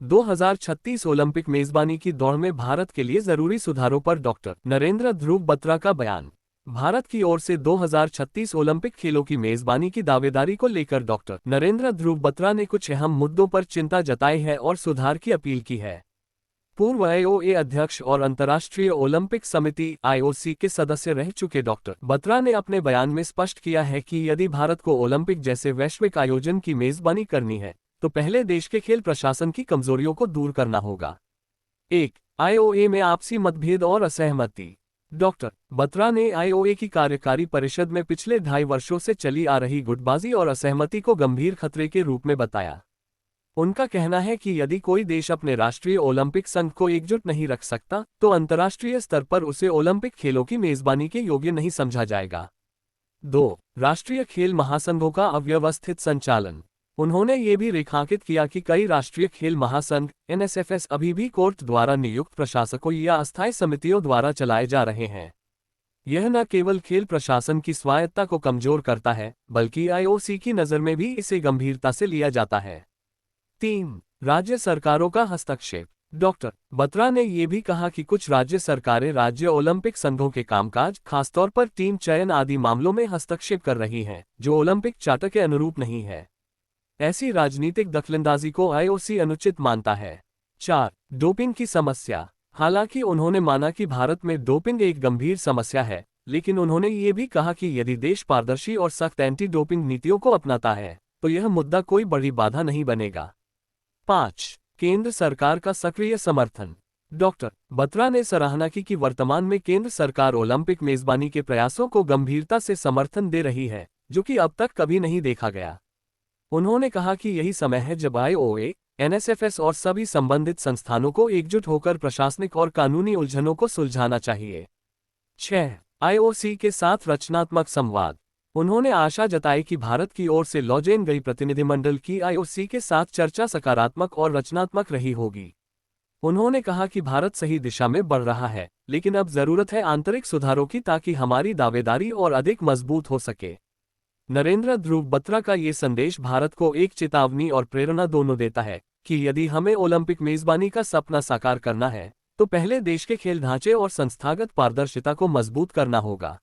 2036 Olympic मेजबानी की दौड़ में भारत के लिए जरूरी सुधारों पर डॉक्टर नरेंद्र ध्रुव बत्रा का बयान। भारत की ओर से 2036 ओलंपिक खेलों की मेजबानी की दावेदारी को लेकर डॉक्टर नरेंद्र ध्रुव बत्रा ने कुछ अहम मुद्दों पर चिंता जताई है और सुधार की अपील की है। पूर्व आईओए अध्यक्ष और अंतर्राष्ट्रीय ओलंपिक समिति (आईओसी) के सदस्य रह चुके डॉक्टर बत्रा ने अपने बयान में स्पष्ट किया है कि यदि भारत को ओलंपिक जैसे वैश्विक आयोजन की मेजबानी करनी है तो पहले देश के खेल प्रशासन की कमजोरियों को दूर करना होगा। 1. आईओए में आपसी मतभेद और असहमति। डॉक्टर बत्रा ने आईओए की कार्यकारी परिषद में पिछले 2.5 वर्षों से चली आ रही गुटबाजी और असहमति को गंभीर खतरे के रूप में बताया। उनका कहना है कि यदि कोई देश अपने राष्ट्रीय ओलंपिक संघ को एकजुट नहीं रख सकता तो अंतर्राष्ट्रीय स्तर पर उसे ओलंपिक खेलों की मेजबानी के योग्य नहीं समझा जाएगा। 2. राष्ट्रीय खेल महासंघों का अव्यवस्थित संचालन। उन्होंने ये भी रेखांकित किया कि कई राष्ट्रीय खेल महासंघ (एनएसएफएस) अभी भी कोर्ट द्वारा नियुक्त प्रशासकों या अस्थायी समितियों द्वारा चलाए जा रहे हैं। यह न केवल खेल प्रशासन की स्वायत्ता को कमजोर करता है बल्कि आईओसी की नज़र में भी इसे गंभीरता से लिया जाता है। 3. राज्य सरकारों का हस्तक्षेप। डॉक्टर बत्रा ने यह भी कहा कि कुछ राज्य सरकारें राज्य ओलंपिक संघों के कामकाज, खासतौर पर टीम चयन आदि मामलों में हस्तक्षेप कर रही हैं, जो ओलंपिक चार्टर के अनुरूप नहीं है। ऐसी राजनीतिक दखलंदाजी को आईओसी अनुचित मानता है। 4. डोपिंग की समस्या। हालांकि उन्होंने माना कि भारत में डोपिंग एक गंभीर समस्या है, लेकिन उन्होंने ये भी कहा कि यदि देश पारदर्शी और सख्त एंटी डोपिंग नीतियों को अपनाता है तो यह मुद्दा कोई बड़ी बाधा नहीं बनेगा। 5. केंद्र सरकार का सक्रिय समर्थन। डॉक्टर बत्रा ने सराहना की कि वर्तमान में केंद्र सरकार ओलंपिक मेजबानी के प्रयासों को गंभीरता से समर्थन दे रही है, जो कि अब तक कभी नहीं देखा गया। उन्होंने कहा कि यही समय है जब आईओए, एनएसएफएस और सभी संबंधित संस्थानों को एकजुट होकर प्रशासनिक और कानूनी उलझनों को सुलझाना चाहिए। 6. आईओसी के साथ रचनात्मक संवाद। उन्होंने आशा जताई कि भारत की ओर से लॉन्च गई प्रतिनिधिमंडल की आईओसी के साथ चर्चा सकारात्मक और रचनात्मक रही होगी। उन्होंने कहा कि भारत सही दिशा में बढ़ रहा है, लेकिन अब जरूरत है आंतरिक सुधारों की ताकि हमारी दावेदारी और अधिक मजबूत हो सके। नरेंद्र ध्रुव बत्रा का ये संदेश भारत को एक चेतावनी और प्रेरणा दोनों देता है कि यदि हमें ओलंपिक मेजबानी का सपना साकार करना है तो पहले देश के खेल ढांचे और संस्थागत पारदर्शिता को मजबूत करना होगा।